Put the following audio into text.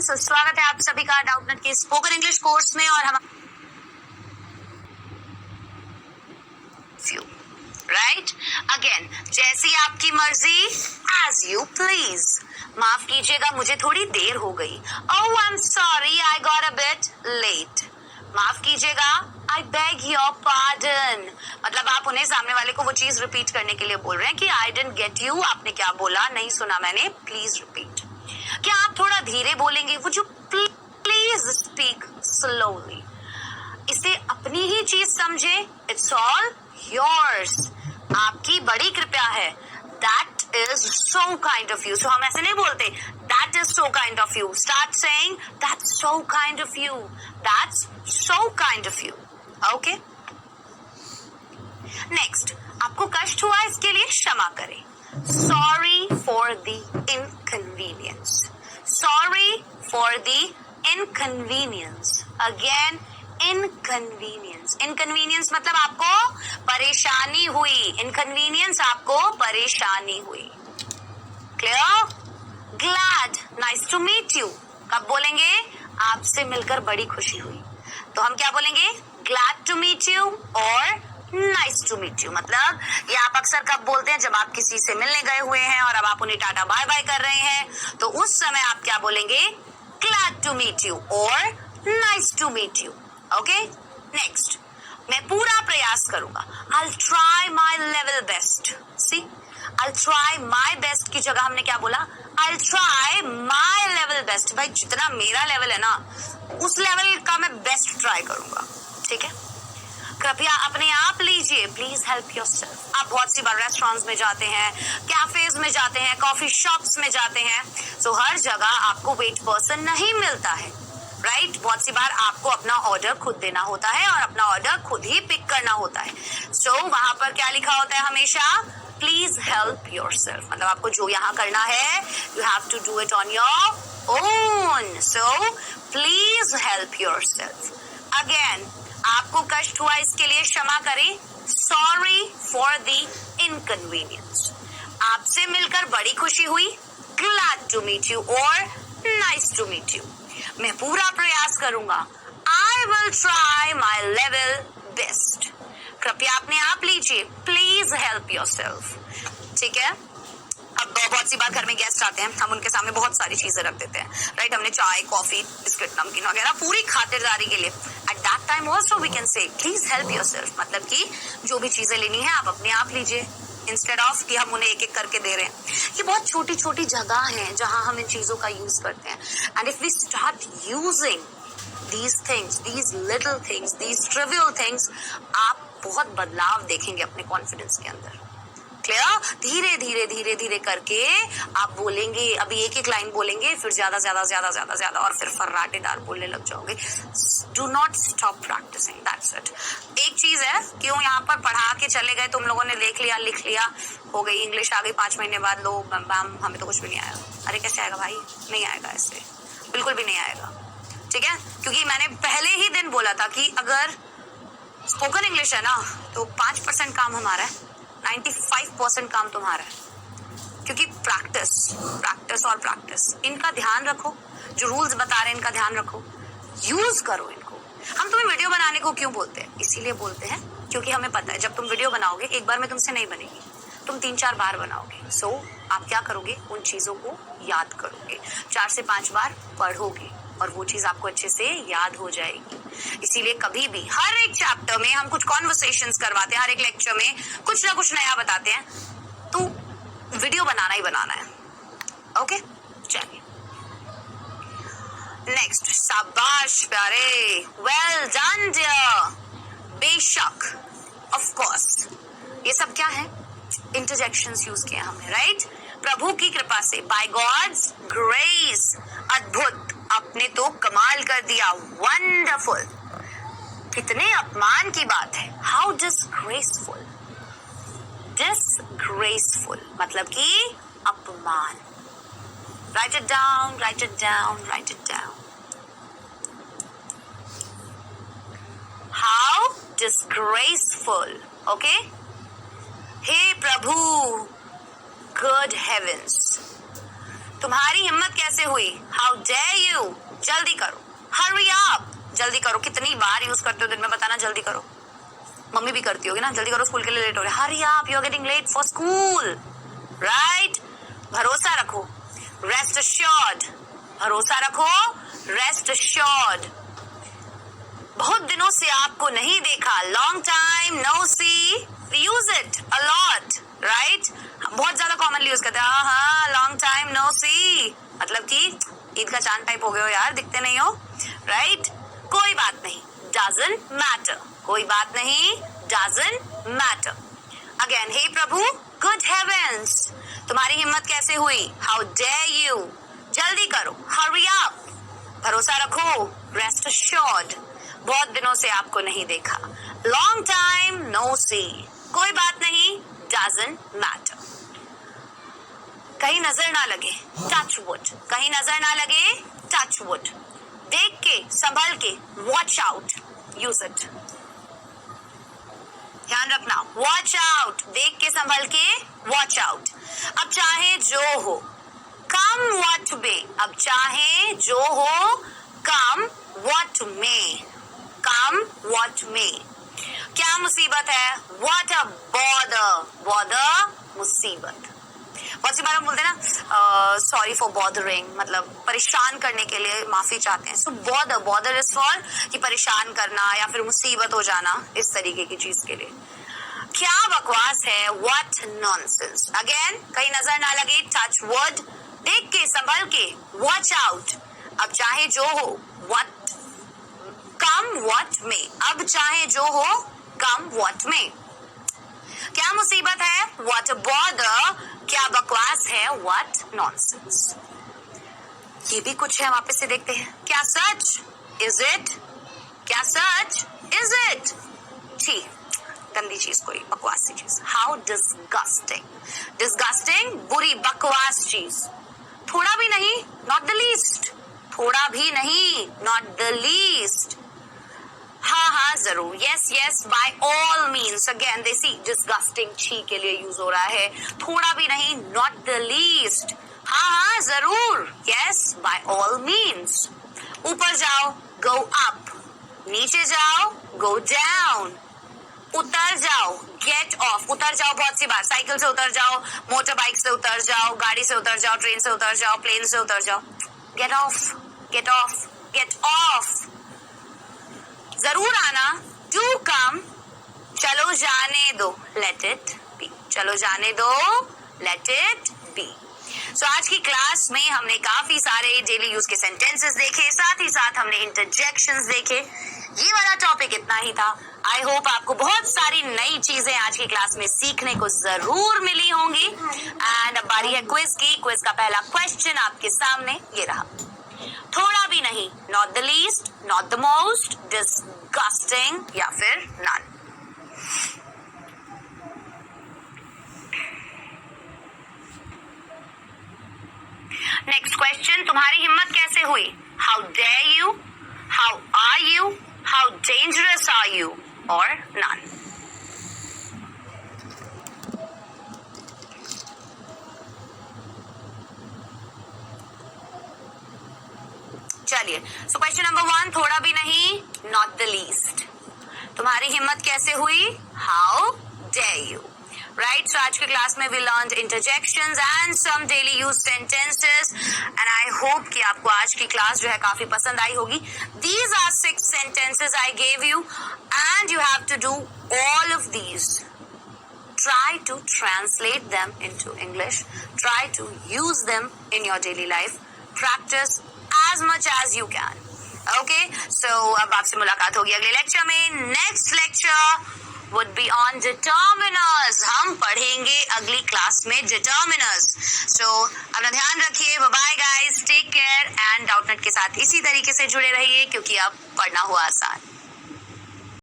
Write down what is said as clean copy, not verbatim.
सो स्वागत है आप सभी का डाउटनेट के स्पोकन इंग्लिश कोर्स में। और हम राइट अगेन जैसी आपकी मर्जी, एज यू प्लीज। माफ कीजिएगा मुझे थोड़ी देर हो गई। Oh I am sorry, I got a bit late. माफ कीजिएगा, आई बेग योर पार्डन। मतलब आप उन्हें, सामने वाले को वो चीज रिपीट करने के लिए बोल रहे हैं कि आई डिडंट गेट यू, आपने क्या बोला, नहीं सुना मैंने, प्लीज रिपीट। क्या आप थोड़ा धीरे बोलेंगे? Would you please speak slowly. इसे अपनी ही चीज समझे, इट्स ऑल योर्स, आपकी बड़ी कृपया है। That is so kind of you. So हम ऐसे नहीं बोलते that is so kind of you. Start saying that's so kind of you, that's so kind of you. Okay, next, आपको कष्ट हुआ इसके लिए क्षमा करें। Sorry for the inconvenience, sorry for the inconvenience. Again inconvenience, inconvenience मतलब आपको परेशानी हुई, इनकन्वीनियंस आपको परेशानी हुई। Clear? Glad, nice to meet you. कब बोलेंगे? आपसे मिलकर बड़ी खुशी हुई। तो हम क्या बोलेंगे? ग्लैड टू मीट यू और नाइस टू मीट यू। मतलब ये आप अक्सर कब बोलते हैं? जब आप किसी से मिलने गए हुए हैं और अब आप उन्हें टाटा बाय बाय कर रहे हैं, तो उस समय आप क्या बोलेंगे? ग्लैड टू मीट यू और nice to meet you. Okay, next, मैं पूरा प्रयास करूंगा। I'll try my level best. See, I'll try my best की जगह हमने क्या बोला? I'll try my level best. भाई जितना मेरा लेवल है ना, उस लेवल का मैं बेस्ट ट्राई करूंगा। ठीक है, कृपया अपने आप लीजिए, प्लीज हेल्प योरसेल्फ। आप बहुत सी बार रेस्टोरेंट्स में जाते हैं, कैफेज में जाते हैं, कॉफी शॉप्स में जाते हैं, तो हर जगह आपको वेट पर्सन नहीं मिलता है, राइट? बहुत सी बार आपको अपना ऑर्डर खुद देना होता है और अपना ऑर्डर खुद ही पिक करना होता है। सो वहां पर क्या लिखा होता है हमेशा? Please help yourself. मतलब आपको जो यहाँ करना है, you have to do it on your own. So please help yourself. Again, आपको कष्ट हुआ इसके लिए क्षमा करें। Sorry for the inconvenience. आपसे मिलकर बड़ी खुशी हुई। ग्लैड टू मीट यू और नाइस टू मीट यू। मैं पूरा प्रयास करूंगा। I will try my level best. कृपया अपने आप लीजिए, प्लीज हेल्प योरसेल्फ। ठीक है, अब बहुत सी बार घर में गेस्ट आते हैं, हम उनके सामने बहुत सारी चीजें रख देते हैं, राइट? हमने चाय, कॉफी, बिस्किट, नमकीन वगैरह पूरी खातिरदारी के लिए, at that time also we can say please help yourself. मतलब कि जो भी चीजें लेनी है आप अपने आप लीजिए, इंस्टेड ऑफ कि हम उन्हें एक एक करके दे रहे हैं। ये बहुत छोटी छोटी जगह हैं जहां हम इन चीजों का यूज करते हैं। And if we start using these things, these little things, these trivial things, आप बहुत बदलाव देखेंगे अपने कॉन्फिडेंस के अंदर। क्लियर? धीरे धीरे धीरे धीरे करके आप बोलेंगे, अभी एक एक लाइन बोलेंगे, फिर ज्यादा ज्यादा ज्यादा ज्यादा ज्यादा और फिर फर्राटेदार बोलने लग जाओगे। Do not stop practising, that's it. एक चीज है, क्यों यहाँ पर पढ़ा के चले गए, तुम लोगों ने देख लिया, लिख लिया, हो गई, इंग्लिश आ गई, 5 महीने बाद लो मैम हमें तो कुछ भी नहीं आया। अरे कैसे आएगा भाई? नहीं आएगा, ऐसे बिल्कुल भी नहीं आएगा। ठीक है, क्योंकि मैंने पहले ही दिन बोला था कि अगर स्पोकन इंग्लिश है ना, तो 5% काम हमारा है, 95% काम तुम्हारा है। क्योंकि प्रैक्टिस प्रैक्टिस और प्रैक्टिस, इनका ध्यान रखो। जो रूल्स बता रहे हैं इनका ध्यान रखो, यूज करो इनको। हम तुम्हें वीडियो बनाने को क्यों बोलते हैं? इसीलिए बोलते हैं क्योंकि हमें पता है जब तुम वीडियो बनाओगे, एक बार में तुमसे नहीं बनेगी, तुम 3-4 बार बनाओगे। सो आप क्या करोगे? उन चीजों को याद करोगे, 4 से 5 बार पढ़ोगे और वो चीज आपको अच्छे से याद हो जाएगी। इसीलिए कभी भी हर एक चैप्टर में हम कुछ कॉन्वर्सेशंस करवाते हैं, हर एक लेक्चर में कुछ ना कुछ नया बताते हैं, तो वीडियो बनाना ही बनाना है। ओके, चलिए नेक्स्ट। शाबाश प्यारे, वेल डन डियर। बेशक, ऑफ कोर्स, ये सब क्या है? इंटरजेक्शंस यूज किए हमने, राइट? प्रभु की कृपा से, बाय गॉड्स ग्रेस। अद्भुत, आपने तो कमाल कर दिया, वंडरफुल। कितने अपमान की बात है, हाउ डिसग्रेसफुल। डिसग्रेसफुल मतलब कि अपमान। Write it down, write it down, write it down. How disgraceful. Okay, हे प्रभु, गुड हेवेंस, तुम्हारी हिम्मत कैसे हुई? How dare you? जल्दी करो, हरी अप, जल्दी करो। कितनी बार यूज करते हो दिन में, बताना, जल्दी करो। मम्मी भी करती होगी ना, जल्दी करो, स्कूल के लिए लेट हो रहे, hurry up, you are getting late for school, right? भरोसा रखो, रेस्ट अश्योर्ड, भरोसा रखो, रेस्ट अश्योर्ड। बहुत दिनों से आपको नहीं देखा, long time no see, use it a lot, right? बहुत ज्यादा कॉमनली यूज करते हैं, हाँ, लॉन्ग टाइम नो सी, मतलब कि ईद का चांद टाइप हो गए हो यार, दिखते नहीं हो, राइट? कोई बात नहीं, डजंट मैटर, कोई बात नहीं, डजंट मैटर। अगेन, हे प्रभु, गुड हेवेंस, तुम्हारी हिम्मत कैसे हुई? How dare you? जल्दी करो, हरी अप, भरोसा रखो, रेस्ट अश्योर्ड, बहुत दिनों से आपको नहीं देखा, लॉन्ग टाइम नो सी, कोई बात नहीं, डजंट मैटर। कहीं नजर ना लगे, टच वुड, कहीं नजर ना लगे, टच वुड, देख के, संभल के, वॉच आउट, यूज इट, ध्यान रखना, वॉच आउट, देख के, संभल के, वॉच आउट। अब चाहे जो हो, कम व्हाट मे, अब चाहे जो हो, कम व्हाट मे, कम व्हाट मे। क्या मुसीबत है? व्हाट अ बॉदर, बॉदर मुसीबत। बहुत सी बार हम बोलते हैं ना, सॉरी फॉर बॉदरिंग, मतलब परेशान करने के लिए माफी चाहते हैं। सो बॉदर, बॉदर इज फॉर कि परेशान करना या फिर मुसीबत हो जाना, इस तरीके की चीज के लिए। क्या बकवास है, व्हाट नॉनसेंस। अगेन, कहीं नजर ना लगे, टच वुड, देख के, संभल के, वॉच आउट, अब चाहे जो हो, व्हाट, कम व्हाट में, अब चाहे जो हो, कम व्हाट में। क्या मुसीबत है? व्हाट अ बॉदर, क्या बकवास है, व्हाट नॉनसेंस। ये भी कुछ है, वापस से देखते हैं। क्या सच? Is it? क्या सच? Is it? ठीक, गंदी चीज, कोई बकवास सी चीज। हाउ डिस्गस्टिंग, डिस्गस्टिंग, बुरी, बकवास चीज। थोड़ा भी नहीं, नॉट द लीस्ट, थोड़ा भी नहीं, नॉट द लीस्ट। हाँ हाँ जरूर, yes yes, by all means. Again they see, disgusting छी के लिए यूज हो रहा है, थोड़ा भी नहीं, नॉट द लीस्ट। हाँ हाँ जरूर, यस, बाय ऑल मीन्स। ऊपर जाओ, गो अप, नीचे जाओ, गो डाउन, उतर जाओ, गेट ऑफ, उतर जाओ बहुत सी बार, साइकिल से उतर जाओ, मोटर बाइक से उतर जाओ, गाड़ी से उतर जाओ, ट्रेन से उतर जाओ, प्लेन से उतर जाओ, get off, get off, get off. जरूर आना, टू कम, चलो जाने दो, लेट इट बी, चलो जाने दो, लेट इट बी। सो आज की क्लास में हमने काफी सारे डेली यूज के सेंटेंसेस देखे, साथ ही साथ हमने इंटरजेक्शंस देखे। ये वाला टॉपिक इतना ही था। आई होप आपको बहुत सारी नई चीजें आज की क्लास में सीखने को जरूर मिली होंगी। एंड अब बारी है क्विज की। क्विज का पहला क्वेश्चन आपके सामने ये रहा, थोड़ा भी नहीं, not the least, not the most, disgusting या फिर नन। नेक्स्ट क्वेश्चन, तुम्हारी हिम्मत कैसे हुई? How dare you, how are you, how dangerous are you, और नन। चलिए, सो क्वेश्चन नंबर 1, थोड़ा भी नहीं, नॉट द लीस्ट। तुम्हारी हिम्मत कैसे हुई? How dare you, right? So आज के क्लास में we learned interjections and some daily use sentences and I hope कि आपको आज की क्लास जो है काफी पसंद आई होगी। These are 6 sentences I gave you and you have to do all of these. Try to translate them into English. Try to use them in your daily life. Practice as much as you can. Okay? So अब आपसे मुलाकात होगी अगले lecture में। Next lecture would be on determiners. हम पढ़ेंगे अगली class में determiners. So अपना ध्यान रखिए, bye bye guys, take care and Doubtnut के साथ इसी तरीके से जुड़े रहिए क्योंकि अब पढ़ना हुआ आसान।